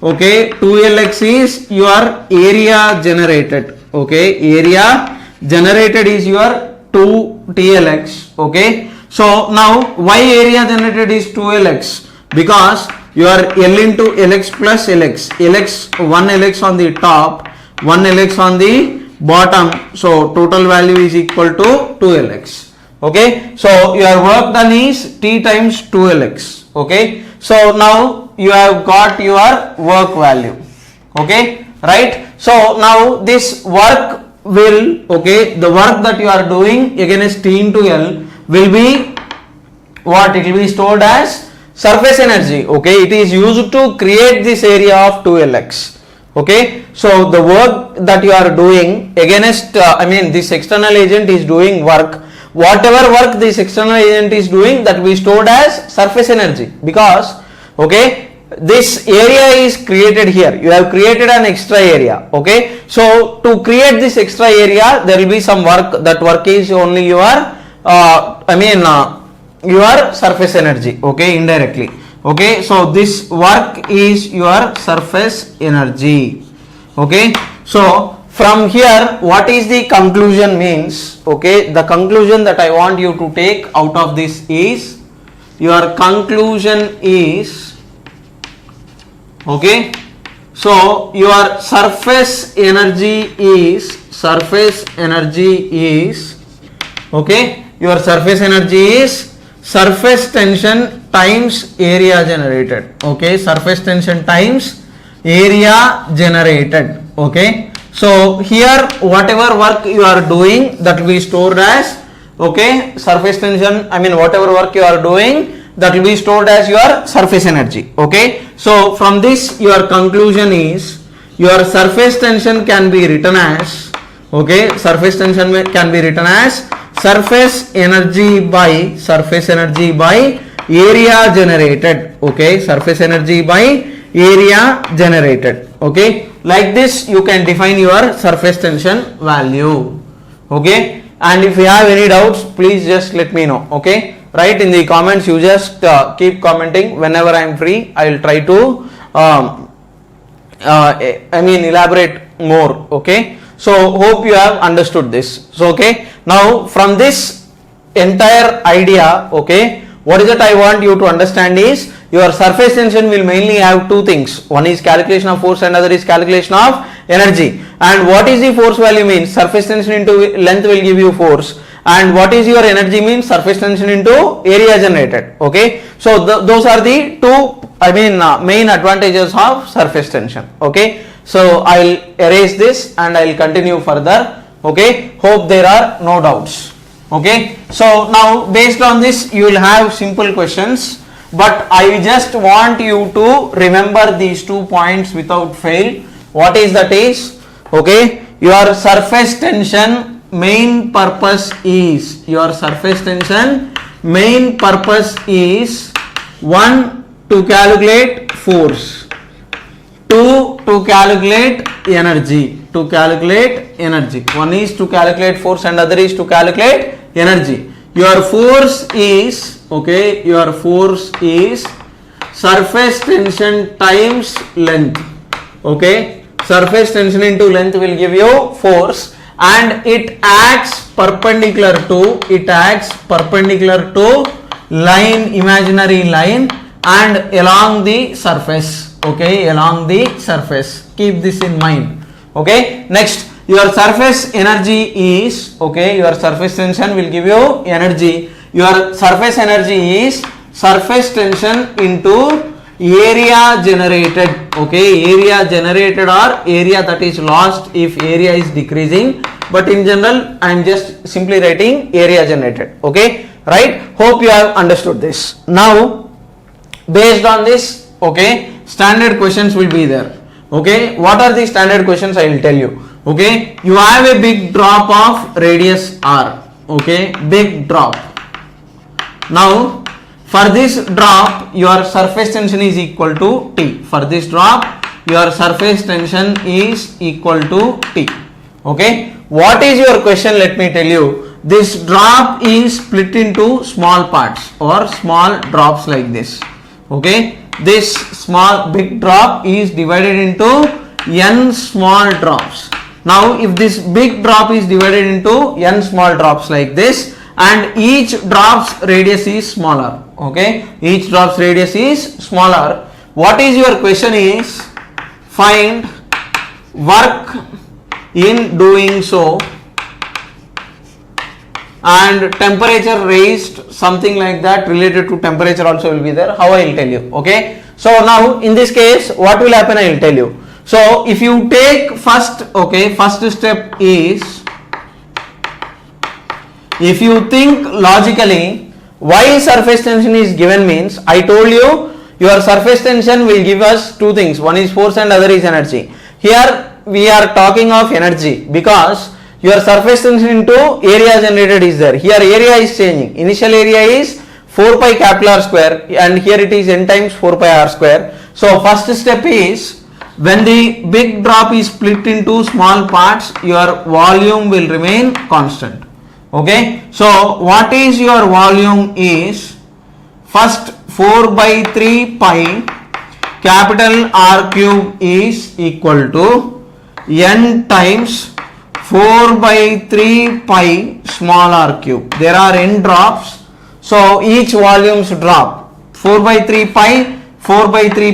okay, 2Lx is your area generated. Okay, area generated is your 2TLx. Okay, so now why area generated is 2Lx? Because your L into Lx plus Lx, one Lx on the top, one Lx on the bottom, so total value is equal to 2Lx. Okay, so your work done is T times 2Lx. Okay, so now you have got your work value. Okay, right? So now this work will, okay, the work that you are doing against T into L will be what? It will be stored as surface energy. Okay, it is used to create this area of 2Lx. Okay, so the work that you are doing against, this external agent is doing work. Whatever work this external agent is doing, that we stored as surface energy, because, okay, this area is created here. You have created an extra area. Okay, so to create this extra area, there will be some work. That work is only your your surface energy. Okay, indirectly. Okay, so this work is your surface energy. Okay, so from here what is the conclusion means? Okay, the conclusion that I want you to take out of this is, your conclusion is, okay, so your surface energy is, okay, your surface energy is surface tension times area generated. Okay, surface tension times area generated. Okay, so here whatever work you are doing, that will be stored as, okay, surface tension, whatever work you are doing, that will be stored as your surface energy. Okay, so from this your conclusion is, your surface tension can be written as, okay, surface tension can be written as surface energy by area generated. Okay, surface energy by area generated. Okay, like this you can define your surface tension value. Okay, and if you have any doubts, please just let me know. Okay, Right, in the comments you just keep commenting. Whenever I am free, I will try to elaborate more. Okay, so hope you have understood this. So okay, now from this entire idea, okay, what is it I want you to understand is your surface tension will mainly have two things. One is calculation of force and other is calculation of energy. And what is the force value means? Surface tension into length will give you force. And what is your energy means? Surface tension into area generated. Okay, so those are the two main advantages of surface tension. Okay, so I will erase this and I will continue further. Okay, hope there are no doubts. Okay, so now based on this you will have simple questions, but I just want you to remember these 2 points without fail. What is that is? Okay, your surface tension main purpose is, one, to calculate force, two, to calculate energy. One is to calculate force and other is to calculate energy. Your force is, okay, your force is surface tension times length. Okay, surface tension into length will give you force, and it acts perpendicular to line, imaginary line, and along the surface. Okay, along the surface, keep this in mind. Okay, next, your surface energy is, okay, your surface tension will give you energy. Your surface energy is surface tension into area generated. Okay, area generated or area that is lost if area is decreasing, but in general I am just simply writing area generated. Okay, right, hope you have understood this. Now based on this, okay, standard questions will be there. Okay, what are the standard questions? I will tell you. Okay, you have a big drop of radius r. Okay, big drop. Now for this drop your surface tension is equal to T. For this drop your surface tension is equal to T. Okay, what is your question? Let me tell you. This drop is split into small parts or small drops like this. Okay, this small big drop is divided into n small drops. Now if this big drop is divided into n small drops like this, and each drop's radius is smaller. Okay, each drop's radius is smaller. What is your question is, find work in doing so and temperature raised, something like that, related to temperature also will be there. How I will tell you. Okay, so now in this case what will happen I will tell you. So if you take first, okay, first step is, if you think logically, why surface tension is given means, I told you your surface tension will give us two things, one is force and other is energy. Here we are talking of energy because your surface tension into area generated is there. Here area is changing. Initial area is 4 pi capital R square and here it is n times 4 pi R square. So first step is, when the big drop is split into small parts, your volume will remain constant. Okay, so what is your volume is, first 4 by 3 pi capital R cube is equal to n times 4 by 3 pi small r cube. There are n drops, so each volumes drop. 4 by 3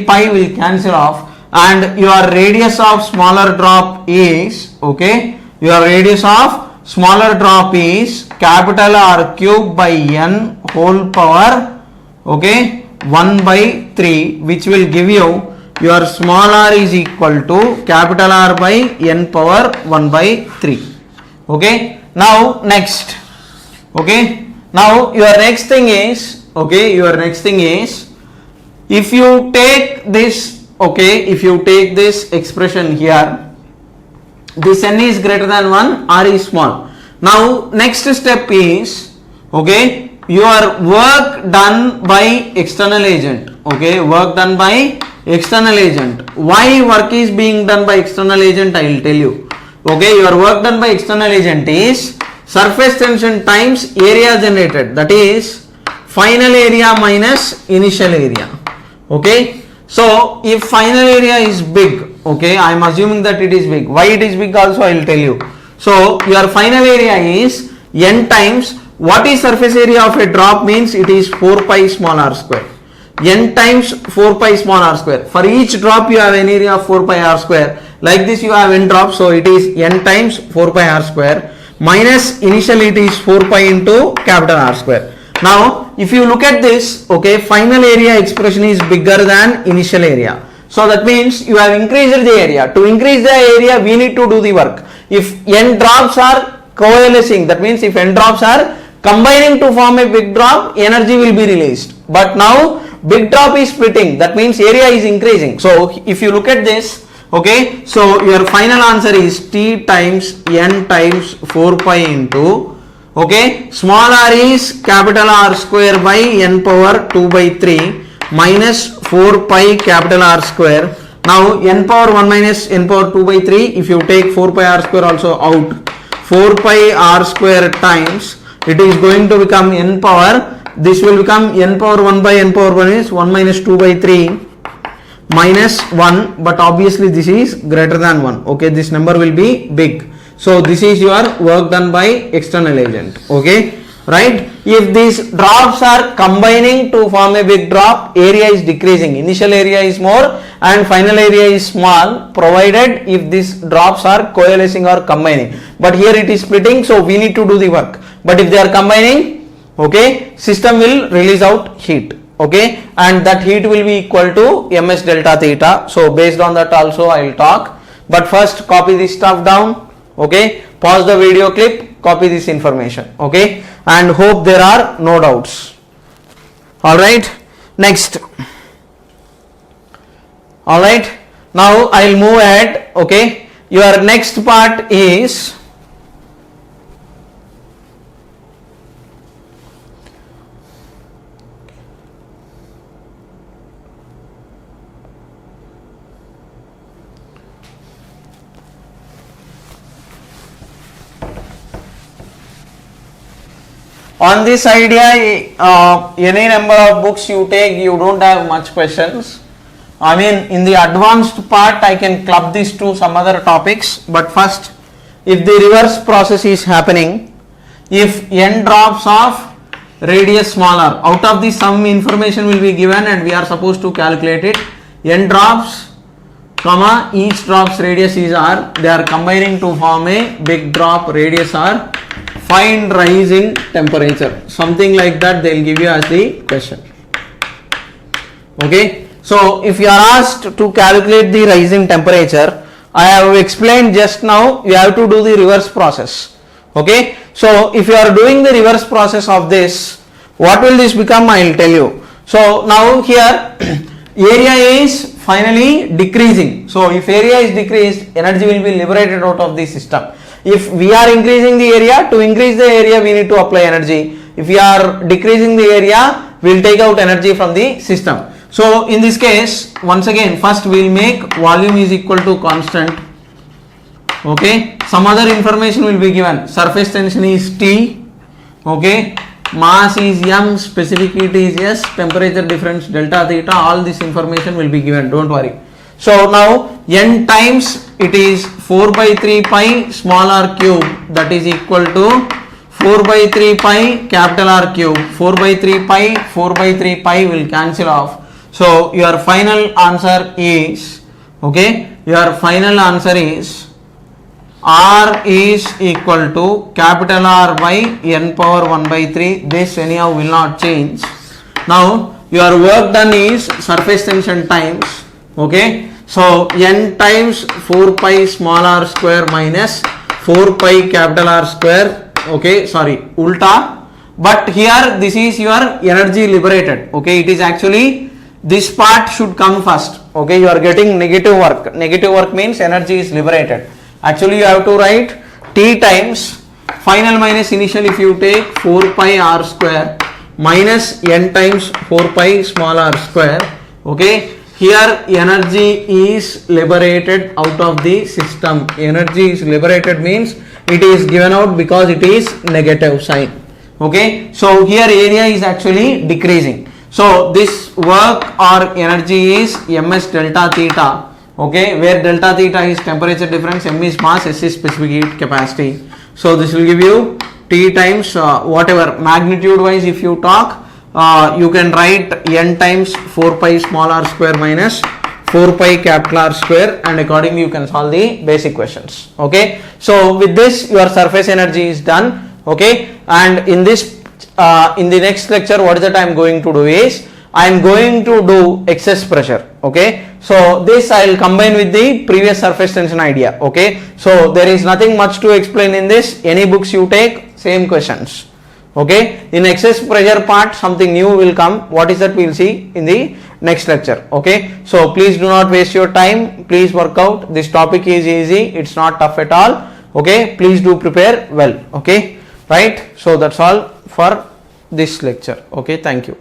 pi will cancel off, and your radius of smaller drop is, okay, your radius of smaller drop is capital R cube by n whole power, okay, 1 by 3, which will give you your small r is equal to capital R by n power 1 by 3. Okay, now next, okay, now your next thing is, okay, your next thing is, if you take this, okay, if you take this expression here, this n is greater than 1, r is small. Now next step is, okay, your work done by external agent. Okay, work done by external agent. Why work is being done by external agent, I will tell you. Okay, your work done by external agent is surface tension times area generated, that is final area minus initial area. Okay, so if final area is big, okay, I am assuming that it is big. Why it is big also I will tell you. So your final area is n times what is surface area of a drop means it is 4 pi small r square. N times 4 pi small r square. For each drop you have an area of 4 pi r square. Like this you have n drops, so it is n times 4 pi r square minus initially it is 4 pi into capital R square. Now if you look at this, okay, final area expression is bigger than initial area. So that means you have increased the area. To increase the area we need to do the work. If n drops are coalescing, that means if n drops are combining to form a big drop, energy will be released. But now big drop is splitting, that means area is increasing. So if you look at this, okay, so your final answer is T times n times 4 pi into, okay, small r is capital R square by n power 2 by 3 minus 4 pi capital R square. Now n power 1 minus n power 2 by 3, if you take 4 pi r square also out, 4 pi r square times, it is going to become n power, this will become n power 1 by n power 1 is 1 minus 2 by 3 minus 1, but obviously this is greater than 1, okay, this number will be big. So this is your work done by external agent, okay, right. If these drops are combining to form a big drop, area is decreasing, initial area is more and final area is small, provided if these drops are coalescing or combining. But here it is splitting, so we need to do the work. But if they are combining, okay, system will release out heat, okay, and that heat will be equal to ms delta theta. So based on that also I will talk, but first copy this stuff down, okay, pause the video clip, copy this information, okay, and hope there are no doubts. All right, next. All right, now I will move ahead, okay. Your next part is on this idea. Any number of books you take, you don't have much questions. I mean, in the advanced part I can club this to some other topics, but first, if the reverse process is happening, if n drops of radius smaller, out of this some information will be given and we are supposed to calculate it. N drops comma each drop's radius is r, they are combining to form a big drop, radius r, find rise in temperature, something like that they will give you as the question, okay. So if you are asked to calculate the rise in temperature, I have explained just now, you have to do the reverse process, okay. So if you are doing the reverse process of this, what will this become, I will tell you. So now here area is finally decreasing, so if area is decreased, energy will be liberated out of the system. If we are increasing the area, to increase the area we need to apply energy. If we are decreasing the area, we will take out energy from the system. So in this case, once again, first we will make volume is equal to constant, okay, some other information will be given, surface tension is T, okay, mass is m, specific heat is s, temperature difference delta theta, all this information will be given, don't worry. So now n times it is 4 by 3 pi small r cube, that is equal to 4 by 3 pi capital R cube, 4 by 3 pi, 4 by 3 pi will cancel off. So your final answer is, okay, your final answer is R is equal to capital R by n power 1 by 3, this anyhow will not change. Now your work done is surface tension times, okay, so n times 4 pi small r square minus 4 pi capital R square, okay, sorry, ulta, but here this is your energy liberated, okay, it is actually, this part should come first, okay, you are getting negative work. Negative work means energy is liberated. Actually you have to write T times final minus initial, if you take 4 pi r square minus n times 4 pi small r square, okay, here energy is liberated out of the system. Energy is liberated means it is given out because it is negative sign, Okay, so here area is actually decreasing. So this work or energy is ms delta theta. Okay, where delta theta is temperature difference, m is mass, s is specific heat capacity. So this will give you T times whatever magnitude wise. If you talk, you can write n times 4 pi small r square minus 4 pi capital R square, and accordingly you can solve the basic questions. Okay, so with this your surface energy is done. Okay, and in this in the next lecture, what is that I am going to do is I am going to do excess pressure. Okay, so this I will combine with the previous surface tension idea. Okay, so there is nothing much to explain in this. Any books you take, same questions. Okay, in excess pressure part something new will come. What is that we will see in the next lecture. Okay, so please do not waste your time. Please work out. This topic is easy. It's not tough at all. Okay, please do prepare well. Okay, right. So that's all for this lecture. Okay, thank you.